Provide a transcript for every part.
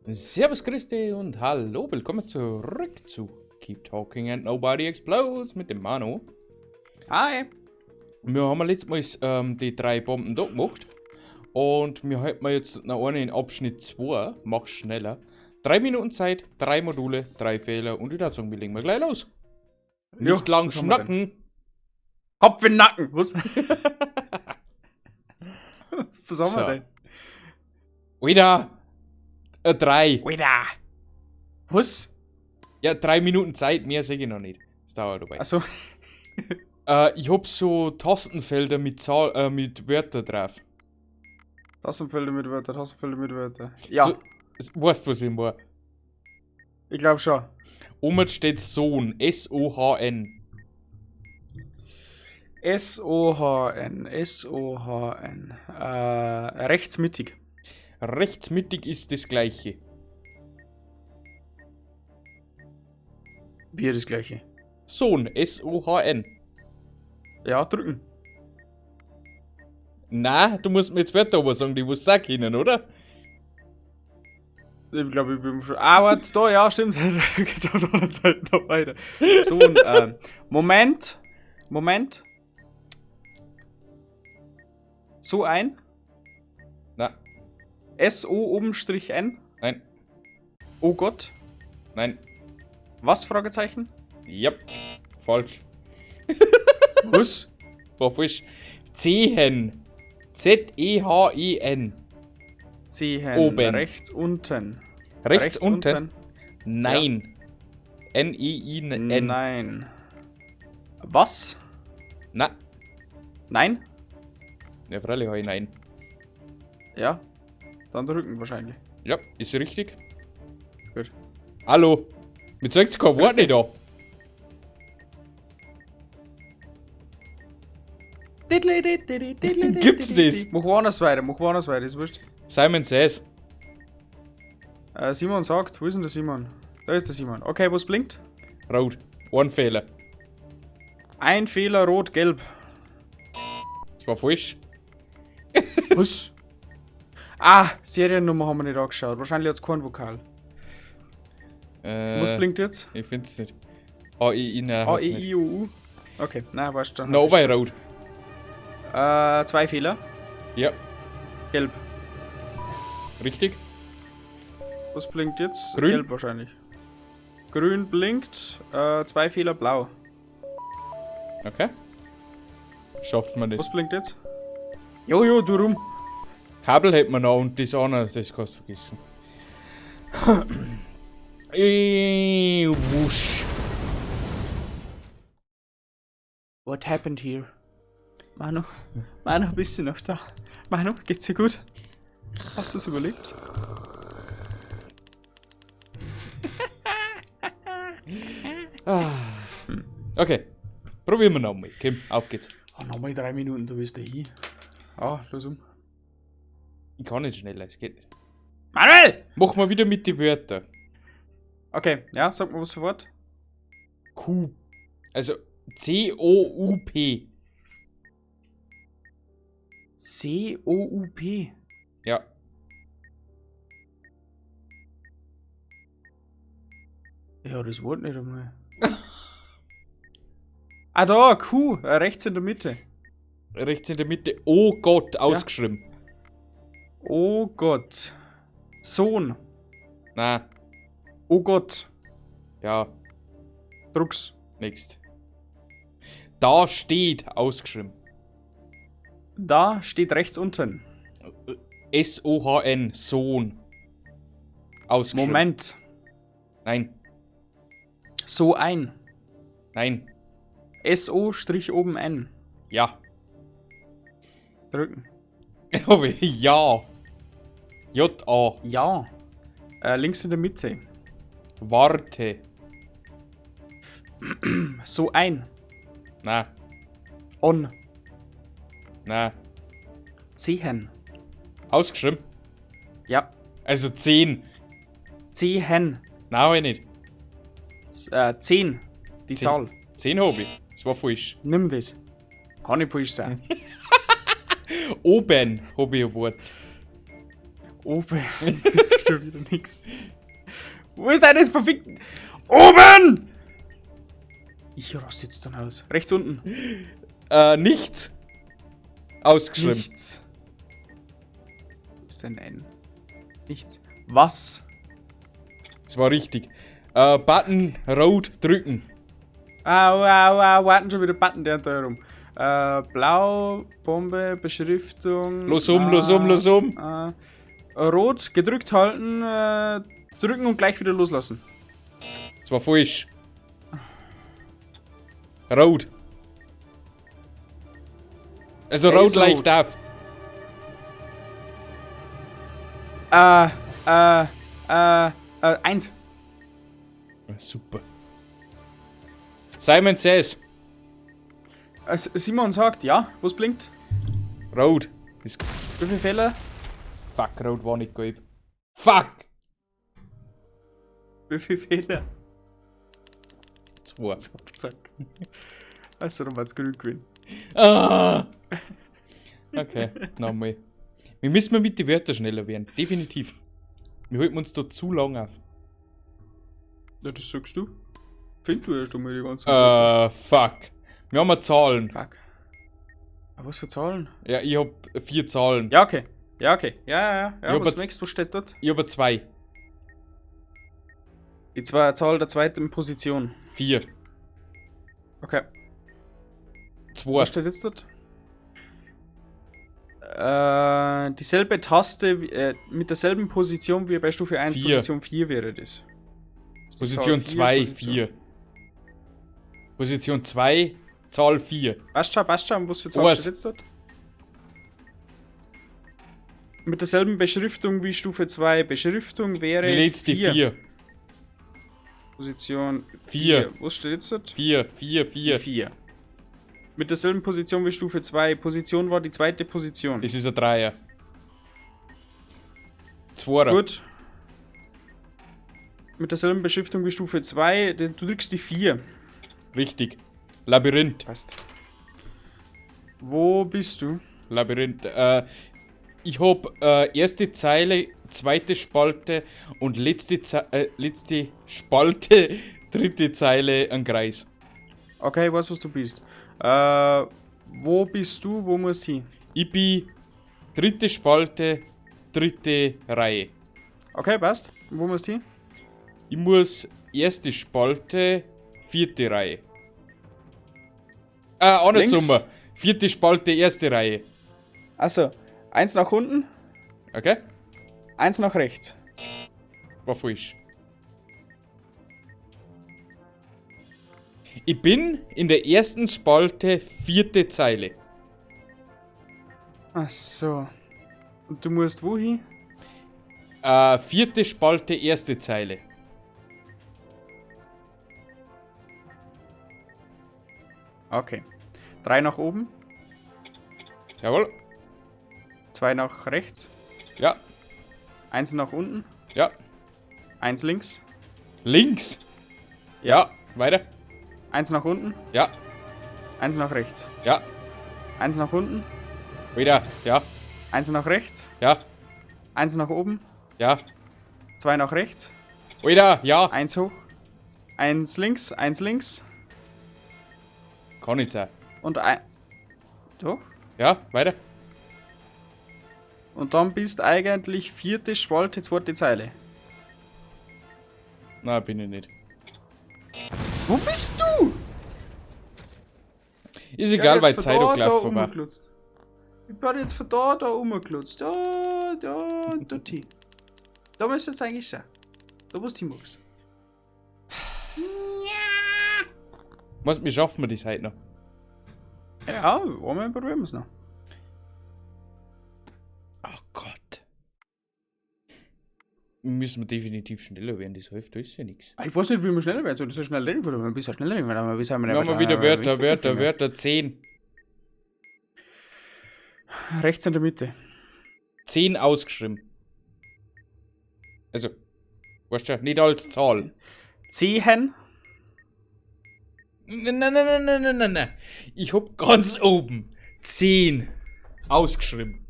Servus Christi und hallo, willkommen zurück zu Keep Talking and Nobody Explodes mit dem Manu. Hi! Wir haben letztes Mal die 3 Bomben da gemacht und wir halten jetzt noch eine in Abschnitt 2, mach schneller. 3 Minuten Zeit, 3 Module, 3 Fehler und ich würde sagen, wir legen gleich los. Nicht lang was haben wir schnacken. Kopf in den Nacken! Was? Was haben So. wir denn? Wieder 3. Wieder! Was? Ja, 3 Minuten Zeit, mehr sehe ich noch nicht. Das dauert dabei. Achso. Ich hab so Tastenfelder mit Wörtern drauf. Tastenfelder mit Wörter, Tastenfelder mit Wörter. Ja, So, weißt du, was ich meine? ich glaube schon. Oben steht Sohn, S-O-H-N. S-O-H-N, S-O-H-N. Rechtsmittig. Rechtsmittig ist das gleiche. Wie das gleiche. Sohn, S-O-H-N. Ja, drücken. Na, du musst mir jetzt Wörter aber sagen, die was sag ihnen, oder? Ich glaube, ich bin schon. Ah, warte, da, ja, stimmt. Geht's auf der anderen Seite noch weiter. So, Moment. So ein. Na, S-O-N. nein, Oh Gott. nein. Was? Fragezeichen? Yep, falsch. Was? War falsch. Zehen. Z-E-H-E-N. Zehen. Oben. Rechts unten. Rechts unten? Nein. N-I-I-N. Nein. Was? Na, Nein? ne, freilich habe ich nein. Ja. Dann drücken wahrscheinlich. Ja, ist richtig. Gut. Hallo. Mir zeigt's kein Wort nicht da. Gibt's das? Mach woanders weiter, ist wurscht. Simon Says. Simon sagt, wo ist denn der Simon? Da ist der Simon. Okay, was blinkt? Rot. Ein Fehler. Ein Fehler, rot, gelb. Das war falsch. Was? Ah, Seriennummer haben wir nicht angeschaut. Wahrscheinlich hat es kein Vokal. Was blinkt jetzt? Ich find's nicht. A-I-I, ne. A, E, I, O, U. Okay, nein, weißt du. No, bei Rot. 2 Fehler. Ja, Gelb. richtig. Was blinkt jetzt? Grün. Gelb wahrscheinlich. Grün blinkt. 2 Fehler, blau. Okay. Schaffen wir nicht. Was blinkt jetzt? Jojo, du rum. Kabel hätten wir noch und das andere, das kannst du vergessen. Wusch. What happened here? Manu, bist du noch da? Manu, geht's dir gut? Hast du es überlebt? Okay. Probieren wir nochmal. Komm, auf geht's. Oh, nochmal 3 Minuten, du bist dahin. Ah, los um. Ich kann nicht schneller, es geht nicht. Manuel! Machen wir wieder mit den Wörtern. Okay, ja, sag mal was sofort. Q. Also C-O-U-P. C-O-U-P. Ja. Ja, das Wort nicht einmal. Ah, da, Q, rechts in der Mitte. Rechts in der Mitte. Oh Gott, ausgeschrieben. Oh Gott. Sohn. Na, Oh Gott. ja, Drucks. next. Da steht ausgeschrieben. Da steht rechts unten. S-O-H-N, Sohn. Ausgeschrieben. Moment. Nein, So ein. nein, S-O-oben N. ja. Drücken. Aber ja. J-A. Ja. Links in der Mitte. Warte. So ein. Na, On. na. Zehen. Ausgeschrieben. Ja. Also 10. Zehen. Nein, hab ich nicht. 10. Die 10. Zahl. 10 habe ich. Das war falsch. Nimm das. Kann nicht falsch sein. Oben habe ich ein Wort. Oben. Das ist schon wieder nix. Wo ist denn das verfickt? Oben! Ich raste jetzt dann aus. Rechts unten. Nichts. Ausgeschrieben. Nichts. Was ist denn ein? Nichts. Was? Das war richtig. Button rot drücken. Warten schon wieder Button der da herum. Blau, Bombe, Beschriftung. Los um. Rot, gedrückt halten, drücken und gleich wieder loslassen. Das war falsch. Rot. Also Der rot ist leicht rot. auf. Eins. Super. Simon says. Simon sagt, ja, was blinkt? Rot. Ist Wie viele Fehler? Fuck, rot war nicht gelb. Fuck! Wie viele Fehler? 2. Zack. Also, dann war's grün gewesen. Ah! Okay, nochmal. Wir müssen mit den Wörtern schneller werden. Definitiv. Wir halten uns da zu lang auf. Ja, das sagst du. Find du erst einmal die ganzen Fuck. Wir haben Zahlen. Fuck. Aber was für Zahlen? Ja, ich hab 4 Zahlen. Ja, okay. Ja, Ja, was aber- denkst du, was steht dort? Ich hab 2. Die Zahl der zweiten Position. 4. Okay. 2. Was steht jetzt dort? Dieselbe Taste mit derselben Position wie bei Stufe 1. 4. Position 4 wäre das. Position Zahl 2, Position. 4. Position 2, Zahl 4. Passt schon, was für Zahl Was? steht jetzt dort? Mit derselben Beschriftung wie Stufe 2. Beschriftung wäre Die letzte 4. Position 4. Was steht jetzt dort? 4. 4. Mit derselben Position wie Stufe 2. Position war die zweite Position. Das ist ein Dreier. 2. Gut. Mit derselben Beschriftung wie Stufe 2. Du drückst die 4. Richtig. Labyrinth. Passt. Wo bist du? Labyrinth. Ich hab erste Zeile, zweite Spalte und letzte Spalte, dritte Zeile ein Kreis. Okay, ich weiß, was du bist. Wo bist du? Wo musst du hin? Ich bin dritte Spalte, dritte Reihe. Okay, passt. Wo musst du hin? Ich muss erste Spalte, vierte Reihe. Andersrum. Links? Vierte Spalte, erste Reihe. Achso, 1 nach unten, Okay? 1 nach rechts. War falsch. Ich bin in der ersten Spalte, vierte Zeile. Achso. Und du musst wohin? Vierte Spalte, erste Zeile. Okay. 3 nach oben, Jawohl. 2 nach rechts, Ja. 1 nach unten, Ja. 1 links, Links. Ja. Weiter. 1 nach unten, Ja. 1 nach rechts, Ja. 1 nach unten, Wieder. Ja. 1 nach rechts, Ja. 1 nach oben, Ja. 2 nach rechts, Wieder. Ja. 1 hoch, 1 links, 1 links Kann nicht sein. und ein. Doch? Ja. Weiter. Und dann bist eigentlich vierte Spalte, zweite Zeile. Nein, bin ich nicht. Wo bist du? Ist egal, weil Zeit auch gelaufen war. umgeklutzt. Ich bin jetzt von da umgeklutzt. Da und dorthin. Da müsste jetzt eigentlich sein. Da wo du hin magst. Was, wir schaffen das heute noch. Ja, einmal probieren wir es noch. Oh Gott. Müssen wir definitiv schneller werden, das hilft alles ja nichts. Ich weiß nicht, wie wir schneller werden sollen. So schnell reden wir ein bisschen schneller reden, aber wir sind Wir haben wieder Wörter, 10. Rechts in der Mitte. 10 ausgeschrieben. Also, weißt du, nicht als Zahl. Zehen. Nein. Ich hab ganz oben 10 ausgeschrieben.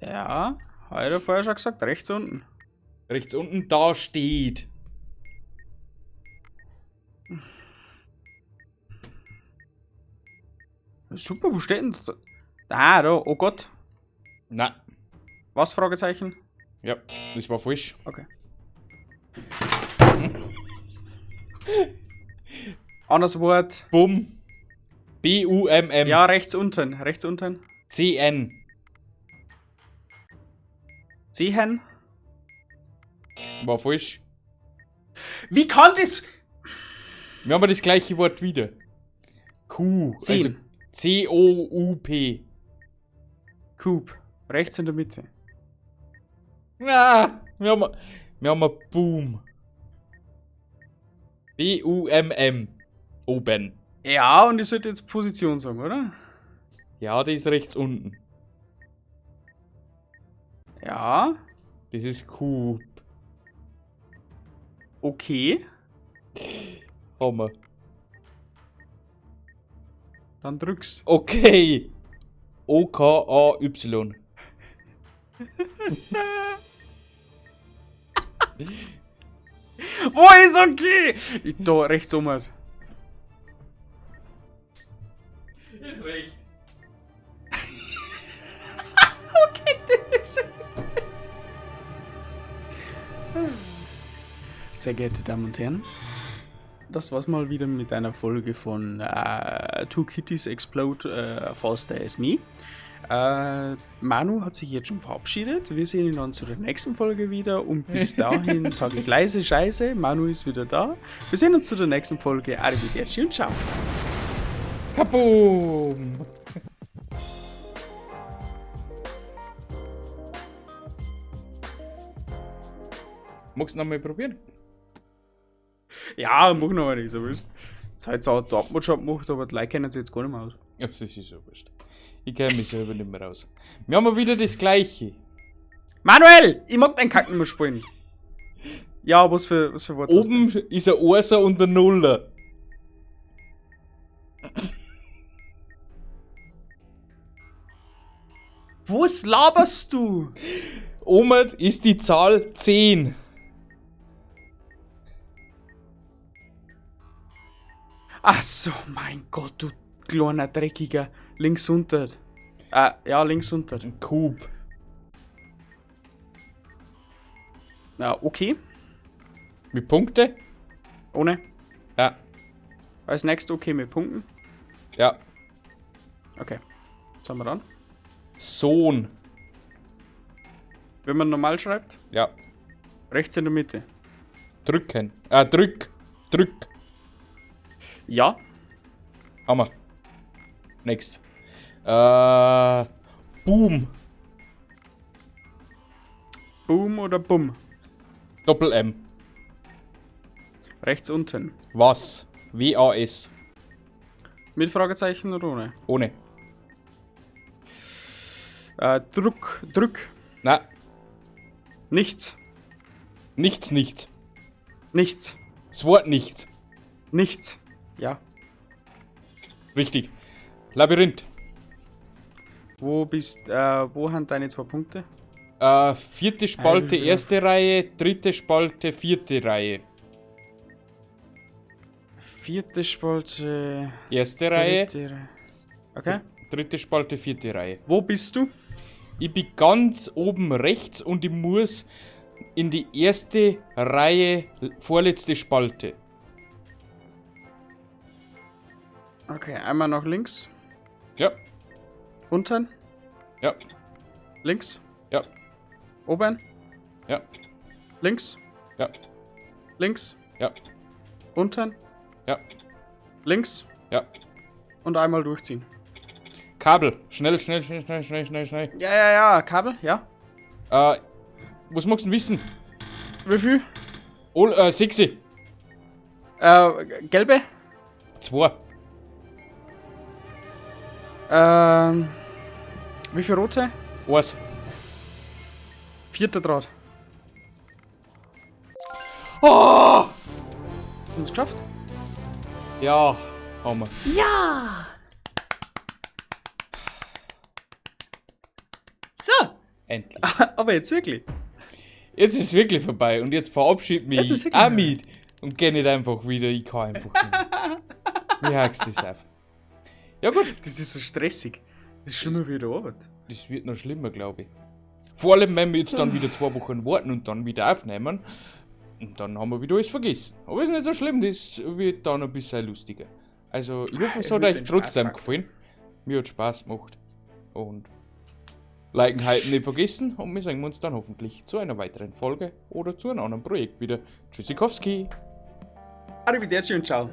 Ja, habe ich ja vorher schon gesagt, rechts unten. Rechts unten, da steht. Super, wo steht denn da? Ah, da, oh Gott. Na, Was, Fragezeichen? ja, das war falsch. Okay. Anderes Wort. Bumm. B-U-M-M. Ja, rechts unten. Rechts unten. C-N. Sehen. War falsch. Wie kann das? Wir haben das gleiche Wort wieder. Q. Also Sehen. C-O-U-P. Coop. Rechts in der Mitte. Ah, wir haben ein Boom. B-U-M-M. Oben. Ja, und ich sollte jetzt Position sagen, oder? Ja, die ist rechts unten. Ja. Das ist Q. Okay. Hammer. Dann drück's. Okay. O-K-A-Y. Wo ist okay? Da rechts um. Ist recht. Sehr geehrte Damen und Herren, das war's mal wieder mit einer Folge von Two Kitties Explode Faster as Me. Manu hat sich jetzt schon verabschiedet. Wir sehen ihn dann zu der nächsten Folge wieder und bis dahin sage ich leise Scheiße. Manu ist wieder da. Wir sehen uns zu der nächsten Folge. Arrivederci und ciao. Kaboom! Magst du noch mal probieren? Ja, mach noch nicht so willst. Jetzt hat es auch der Abmod gemacht, aber die Leute kennen sich jetzt gar nicht mehr aus. Ja, das ist so wurscht. Ich kenne mich selber nicht mehr aus. Wir haben wieder das gleiche. Manuel! Ich mag deinen Kack nicht mehr spielen. Ja, was für Wort hast du? Oben ist ein Einser und ein Nuller. Was laberst du? Oben ist die Zahl 10. Ach so, mein Gott, du kleiner Dreckiger. Links unter. Ja, links unter. Ein Kub. Ja, okay. Mit Punkte? Ohne. Ja. Als nächstes okay mit Punkten. Ja. Okay. Was haben wir dann? Sohn. Wenn man normal schreibt, Ja. rechts in der Mitte. Drücken. Drück. Ja. Hammer. Next. Boom. Boom oder Bumm. Doppel-M. Rechts unten. Was? W-A-S. Mit Fragezeichen oder ohne? Ohne. Drück. Na, Nichts. nichts. Nichts. Das Wort nichts. Nichts. Ja. Richtig. Labyrinth. Wo haben deine 2 Punkte? Vierte Spalte, Ja. erste Reihe. Dritte Spalte, vierte Reihe. Vierte Spalte. Erste Reihe. Dritte. Okay. Dritte Spalte, vierte Reihe. Wo bist du? Ich bin ganz oben rechts und ich muss in die erste Reihe, vorletzte Spalte. Okay, einmal nach links. Ja, Unten. ja, Links. ja, Oben. ja, Links. ja, Links. ja, Unten. ja, Links. ja. Und einmal durchziehen. Kabel. Schnell. Ja. Kabel, ja. Was magst du denn wissen? Wie viel? 6. Gelbe. 2. Wie viel rote? 1. 4. Draht. Oh! Haben wir es geschafft? Ja, Hammer. Ja! So, Endlich. Aber jetzt wirklich. Jetzt ist es wirklich vorbei und jetzt verabschiede Jetzt ist mich wirklich auch mit und gehe nicht einfach wieder. Ich kann einfach nicht mehr. Wie hackst du das auf? Ja gut, Das ist so stressig. Das ist schlimmer wie die Arbeit. das wird noch schlimmer, glaube ich. Vor allem, wenn wir jetzt dann wieder 2 Wochen warten und dann wieder aufnehmen. Und dann haben wir wieder alles vergessen. Aber ist nicht so schlimm, das wird dann ein bisschen lustiger. Also, ich hoffe, es Es hat wird euch den trotzdem Spaß gefallen. Mir hat Spaß gemacht. Und liken halt nicht vergessen. Und wir sehen uns dann hoffentlich zu einer weiteren Folge oder zu einem anderen Projekt wieder. Tschüssikowski! Arrivederci und ciao.